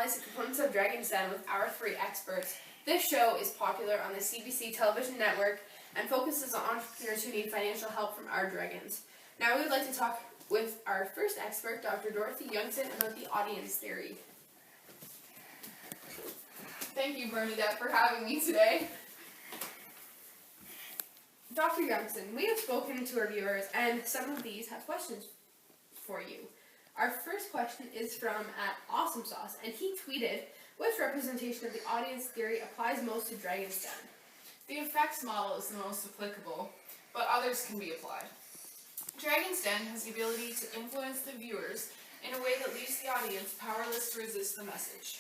analyze the components of Dragon's Den with our three experts. This show is popular on the CBC television network and focuses on entrepreneurs who need financial help from our dragons. Now we would like to talk with our first expert, Dr. Dorothy Youngson, about the audience theory. Thank you, Bernadette, for having me today. Dr. Youngson, we have spoken to our viewers, and some of these have questions for you. Our first question is from @AwesomeSauce, and he tweeted, which representation of the audience theory applies most to Dragon's Den? The effects model is the most applicable, but others can be applied. Dragon's Den has the ability to influence the viewers in a way that leaves the audience powerless to resist the message.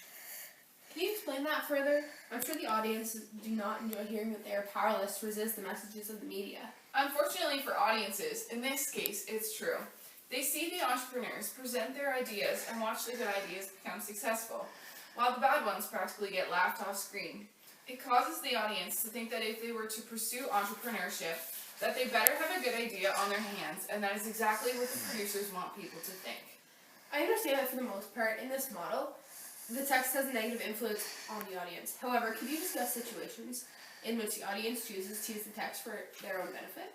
Can you explain that further? I'm sure the audience do not enjoy hearing that they are powerless to resist the messages of the media. Unfortunately for audiences, in this case, it's true. They see the entrepreneurs present their ideas and watch the good ideas become successful, while the bad ones practically get laughed off screen. It causes the audience to think that if they were to pursue entrepreneurship, that they better have a good idea on their hands, and that is exactly what the producers want people to think. I understand that for the most part, in this model, the text has a negative influence on the audience. However, could you discuss situations in which the audience chooses to use the text for their own benefit?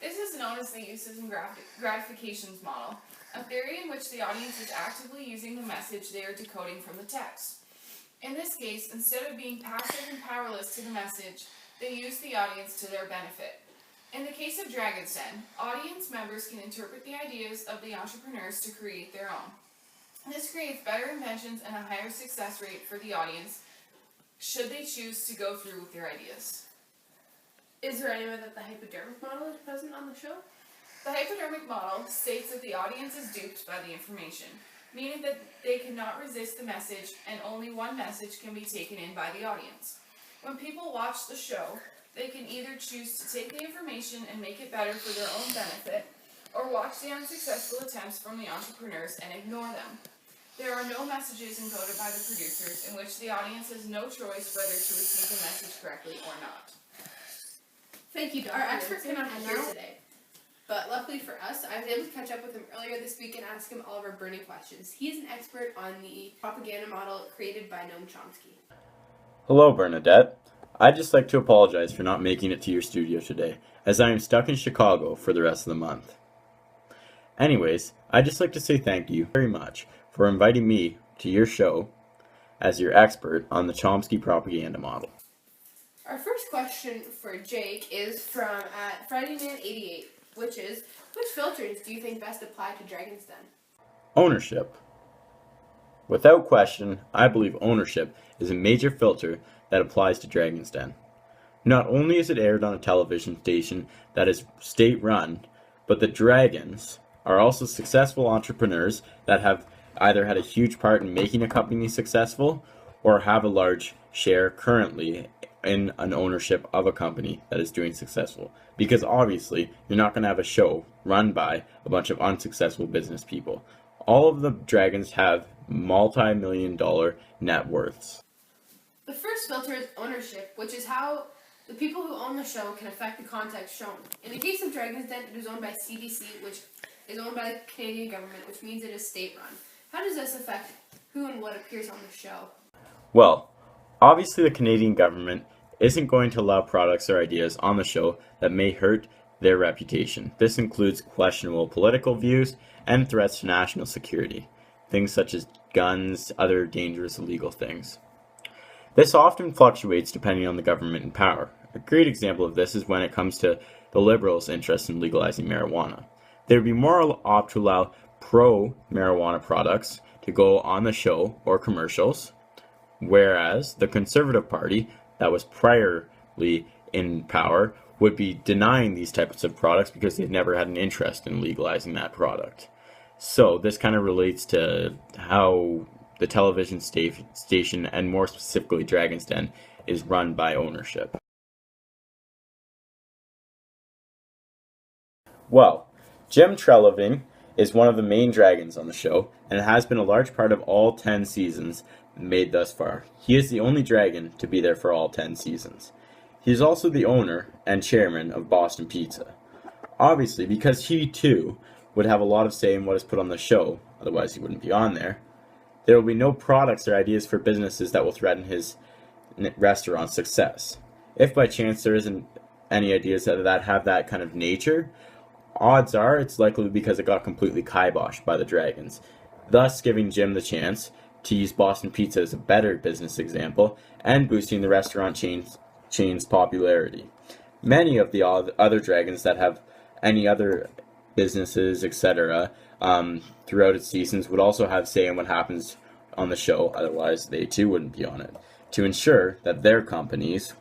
This is known as the uses and gratifications model, a theory in which the audience is actively using the message they are decoding from the text. In this case, instead of being passive and powerless to the message, they use the audience to their benefit. In the case of Dragon's Den, audience members can interpret the ideas of the entrepreneurs to create their own. This creates better inventions and a higher success rate for the audience should they choose to go through with their ideas. Is there any way that the hypodermic model is present on the show? The hypodermic model states that the audience is duped by the information, meaning that they cannot resist the message and only one message can be taken in by the audience. When people watch the show, they can either choose to take the information and make it better for their own benefit, or watch the unsuccessful attempts from the entrepreneurs and ignore them. There are no messages encoded by the producers in which the audience has no choice whether to receive the message correctly or not. Thank you, Dr. Our expert cannot be here today, but luckily for us, I was able to catch up with him earlier this week and ask him all of our burning questions. He is an expert on the propaganda model created by Noam Chomsky. Hello, Bernadette. I'd just like to apologize for not making it to your studio today, as I am stuck in Chicago for the rest of the month. Anyways, I'd just like to say thank you very much for inviting me to your show as your expert on the Chomsky propaganda model. Our first question for Jake is from FridayMan88, which is, which filters do you think best apply to Dragon's Den? Ownership. Without question, I believe ownership is a major filter that applies to Dragon's Den. Not only is it aired on a television station that is state-run, but the Dragons are also successful entrepreneurs that have either had a huge part in making a company successful or have a large share currently in an ownership of a company that is doing successful. Because obviously, you're not going to have a show run by a bunch of unsuccessful business people. All of the Dragons have multi-million-dollar net worths. The first filter is ownership, which is how the people who own the show can affect the content shown. In the case of Dragon's Den, it is owned by CBC, which is owned by the Canadian government, which means it is state-run. How does this affect who and what appears on the show? Well, obviously the Canadian government isn't going to allow products or ideas on the show that may hurt their reputation. This includes questionable political views and threats to national security, things such as guns, other dangerous illegal things. This often fluctuates depending on the government in power. A great example of this is when it comes to the Liberals' interest in legalizing marijuana. They would be more apt to allow pro-marijuana products to go on the show or commercials, whereas the Conservative Party, that was priorly in power, would be denying these types of products because they've never had an interest in legalizing that product. So this kind of relates to how the television station, and more specifically Dragon's Den, is run by ownership. Well, Jim Treliving is one of the main dragons on the show, and has been a large part of all 10 seasons made thus far. He is the only dragon to be there for all 10 seasons. He is also the owner and chairman of Boston Pizza. Obviously, because he too would have a lot of say in what is put on the show, otherwise he wouldn't be on there, There will be no products or ideas for businesses that will threaten his restaurant's success. If by chance there isn't any ideas that have that kind of nature, odds are it's likely because it got completely kiboshed by the Dragons, thus giving Jim the chance to use Boston Pizza as a better business example and boosting the restaurant chain's popularity. Many of the other Dragons that have any other businesses, etc., throughout its seasons would also have say in what happens on the show, otherwise they too wouldn't be on it, to ensure that their companies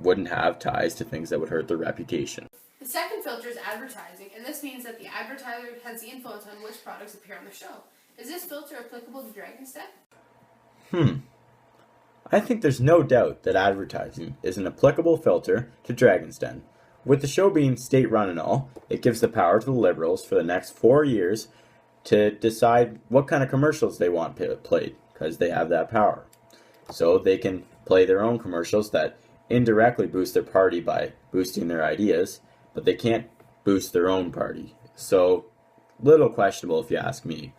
wouldn't have ties to things that would hurt their reputation. The second filter is advertising, and this means that the advertiser has the influence on which products appear on the show. Is this filter applicable to Dragon's Den? I think there's no doubt that advertising is an applicable filter to Dragon's Den. With the show being state-run and all, it gives the power to the Liberals for the next 4 years to decide what kind of commercials they want played, because they have that power. So they can play their own commercials that indirectly boost their party by boosting their ideas, but they can't boost their own party. So, little questionable if you ask me.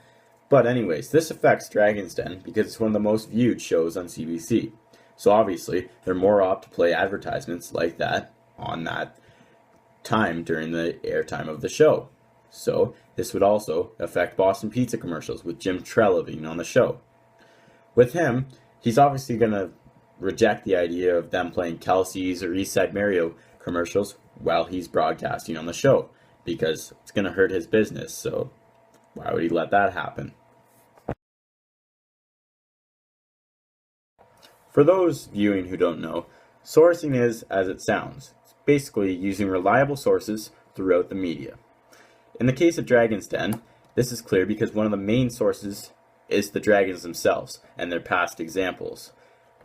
But anyways, this affects Dragon's Den because it's one of the most viewed shows on CBC. So obviously, they're more apt to play advertisements like that on that time during the airtime of the show. So this would also affect Boston Pizza commercials with Jim Treliving on the show. With him, he's obviously going to reject the idea of them playing Kelsey's or Eastside Mario commercials while he's broadcasting on the show, because it's going to hurt his business, so why would he let that happen? For those viewing who don't know, sourcing is as it sounds. It's basically using reliable sources throughout the media. In the case of Dragon's Den, this is clear because one of the main sources is the Dragons themselves and their past examples.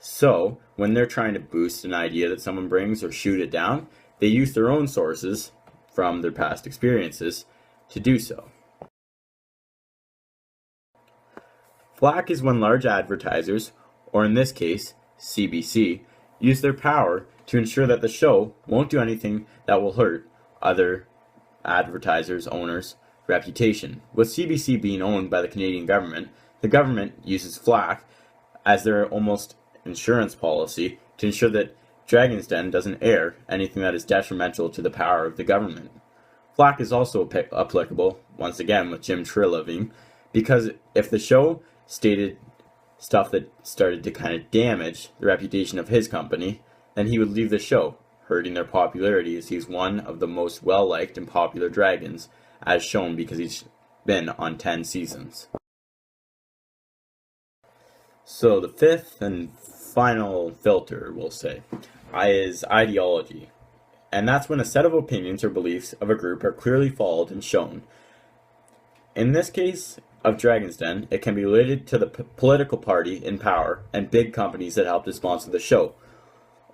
So, when they're trying to boost an idea that someone brings or shoot it down, they use their own sources from their past experiences to do so. Flack is when large advertisers, or in this case, CBC, use their power to ensure that the show won't do anything that will hurt other advertisers' owners' reputation. With CBC being owned by the Canadian government, the government uses Flack as their almost insurance policy to ensure that Dragon's Den doesn't air anything that is detrimental to the power of the government. Flack is also applicable, once again, with Jim Treliving, because if the show stated stuff that started to kind of damage the reputation of his company, then he would leave the show, hurting their popularity as he's one of the most well-liked and popular Dragons, as shown because he's been on 10 seasons. So the fifth and final filter, we'll say, is ideology. And that's when a set of opinions or beliefs of a group are clearly followed and shown. In this case of Dragon's Den, it can be related to the political party in power and big companies that help to sponsor the show.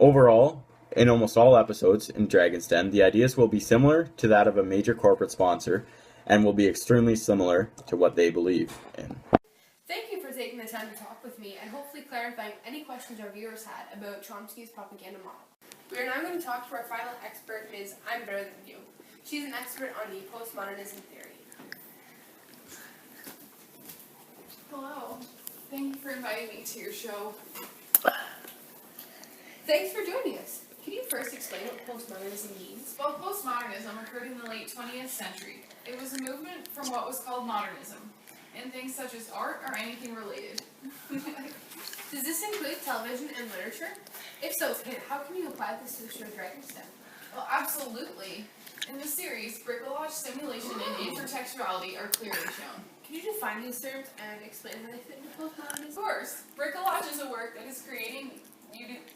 Overall, in almost all episodes in Dragon's Den, the ideas will be similar to that of a major corporate sponsor and will be extremely similar to what they believe in. Thank you for taking the time to talk with me and hopefully clarifying any questions our viewers had about Chomsky's propaganda model. We are now going to talk to our final expert, Ms. I'm Better Than You. She's an expert on the postmodernism theory. Hello. Thank you for inviting me to your show. Thanks for joining us. Can you first explain what postmodernism means? Well, postmodernism occurred in the late 20th century. It was a movement from what was called modernism, in things such as art or anything related. Does this include television and literature? If so, how can you apply this to the show Dragon's Den? Well, absolutely. In the series, bricolage, simulation, and intertextuality are clearly shown. Can you define these terms and explain how they fit into postmodernism? Of course, bricolage is a work that is creating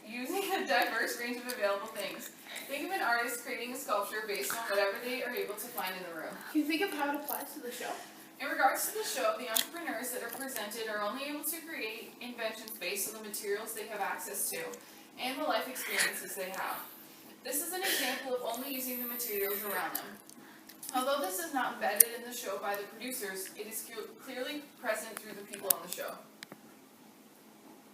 using a diverse range of available things. Think of an artist creating a sculpture based on whatever they are able to find in the room. Can you think of how it applies to the show? In regards to the show, the entrepreneurs that are presented are only able to create inventions based on the materials they have access to and the life experiences they have. This is an example of only using the materials around them. Although this is not embedded in the show by the producers, it is clearly present through the people on the show.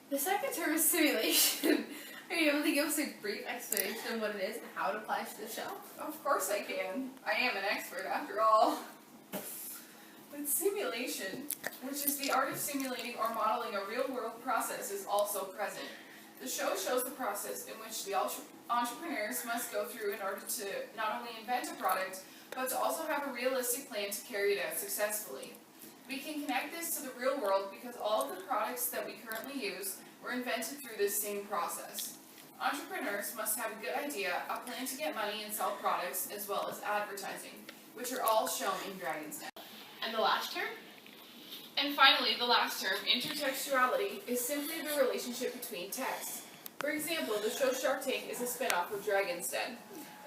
The second term is simulation. Are you able to give us a brief explanation of what it is and how it applies to the show? Of course I can. I am an expert after all. With And simulation, which is the art of simulating or modeling a real-world process, is also present. The show shows the process in which the entrepreneurs must go through in order to not only invent a product, but to also have a realistic plan to carry it out successfully. We can connect this to the real world because all of the products that we currently use were invented through this same process. Entrepreneurs must have a good idea, a plan to get money and sell products, as well as advertising, which are all shown in Dragon's Den. And the last term? And finally, the last term, intertextuality, is simply the relationship between texts. For example, the show Shark Tank is a spin-off of Dragon's Den.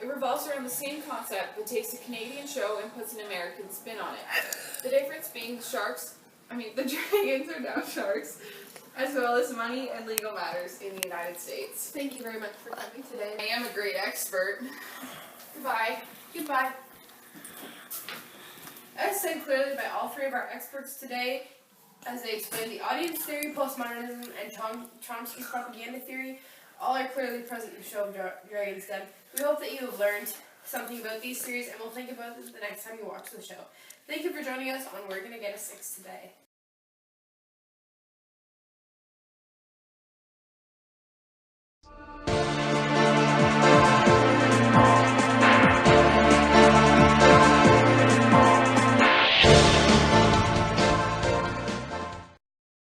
It revolves around the same concept but takes a Canadian show and puts an American spin on it. The difference being the dragons are now sharks, as well as money and legal matters in the United States. Thank you very much for coming today. I am a great expert. Goodbye. Goodbye. As said clearly by all three of our experts today, as they explained the audience theory, postmodernism, and Chomsky's propaganda theory, all are clearly present in the show of Dragon's Den. We hope that you have learned something about these theories and will think about this the next time you watch the show. Thank you for joining us on We're Gonna Get a 6 today.